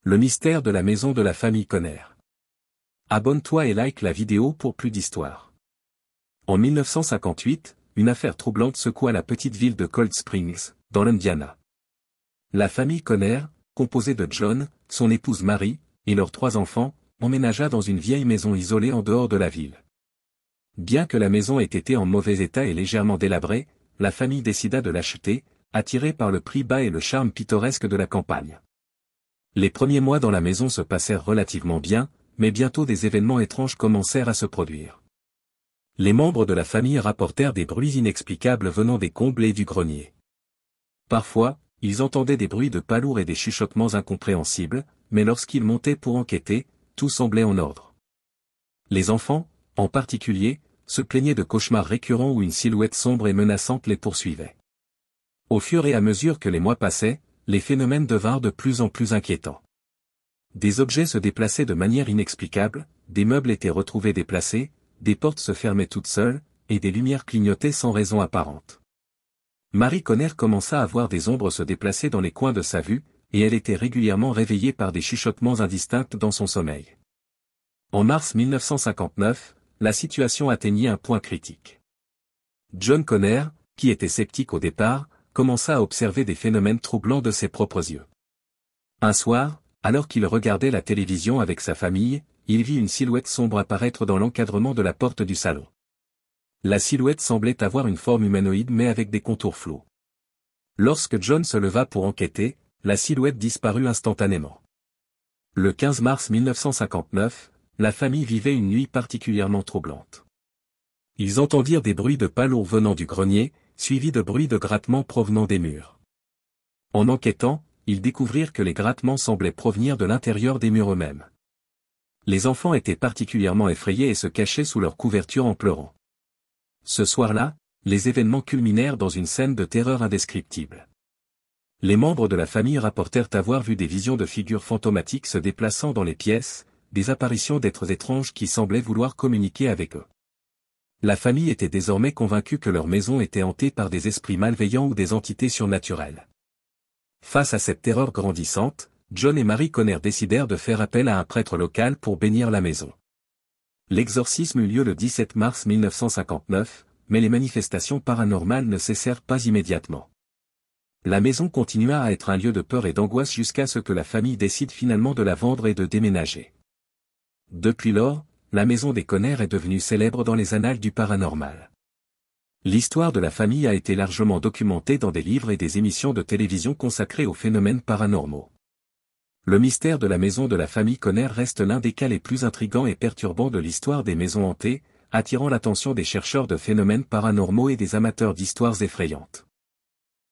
Le mystère de la maison de la famille Conner. Abonne-toi et like la vidéo pour plus d'histoires. En 1958, une affaire troublante secoua la petite ville de Cold Springs, dans l'Indiana. La famille Conner, composée de John, son épouse Mary, et leurs 3 enfants, emménagea dans une vieille maison isolée en dehors de la ville. Bien que la maison ait été en mauvais état et légèrement délabrée, la famille décida de l'acheter, attirée par le prix bas et le charme pittoresque de la campagne. Les premiers mois dans la maison se passèrent relativement bien, mais bientôt des événements étranges commencèrent à se produire. Les membres de la famille rapportèrent des bruits inexplicables venant des combles et du grenier. Parfois, ils entendaient des bruits de pas lourds et des chuchotements incompréhensibles, mais lorsqu'ils montaient pour enquêter, tout semblait en ordre. Les enfants, en particulier, se plaignaient de cauchemars récurrents où une silhouette sombre et menaçante les poursuivait. Au fur et à mesure que les mois passaient, les phénomènes devinrent de plus en plus inquiétants. Des objets se déplaçaient de manière inexplicable, des meubles étaient retrouvés déplacés, des portes se fermaient toutes seules, et des lumières clignotaient sans raison apparente. Mary Conner commença à voir des ombres se déplacer dans les coins de sa vue, et elle était régulièrement réveillée par des chuchotements indistincts dans son sommeil. En mars 1959, la situation atteignit un point critique. John Conner, qui était sceptique au départ, commença à observer des phénomènes troublants de ses propres yeux. Un soir, alors qu'il regardait la télévision avec sa famille, il vit une silhouette sombre apparaître dans l'encadrement de la porte du salon. La silhouette semblait avoir une forme humanoïde mais avec des contours flous. Lorsque John se leva pour enquêter, la silhouette disparut instantanément. Le 15 mars 1959, la famille vivait une nuit particulièrement troublante. Ils entendirent des bruits de pas lourds venant du grenier, suivis de bruits de grattements provenant des murs. En enquêtant, ils découvrirent que les grattements semblaient provenir de l'intérieur des murs eux-mêmes. Les enfants étaient particulièrement effrayés et se cachaient sous leurs couvertures en pleurant. Ce soir-là, les événements culminèrent dans une scène de terreur indescriptible. Les membres de la famille rapportèrent avoir vu des visions de figures fantomatiques se déplaçant dans les pièces, des apparitions d'êtres étranges qui semblaient vouloir communiquer avec eux. La famille était désormais convaincue que leur maison était hantée par des esprits malveillants ou des entités surnaturelles. Face à cette terreur grandissante, John et Mary Conner décidèrent de faire appel à un prêtre local pour bénir la maison. L'exorcisme eut lieu le 17 mars 1959, mais les manifestations paranormales ne cessèrent pas immédiatement. La maison continua à être un lieu de peur et d'angoisse jusqu'à ce que la famille décide finalement de la vendre et de déménager. Depuis lors, la maison des Conner est devenue célèbre dans les annales du paranormal. L'histoire de la famille a été largement documentée dans des livres et des émissions de télévision consacrées aux phénomènes paranormaux. Le mystère de la maison de la famille Conner reste l'un des cas les plus intrigants et perturbants de l'histoire des maisons hantées, attirant l'attention des chercheurs de phénomènes paranormaux et des amateurs d'histoires effrayantes.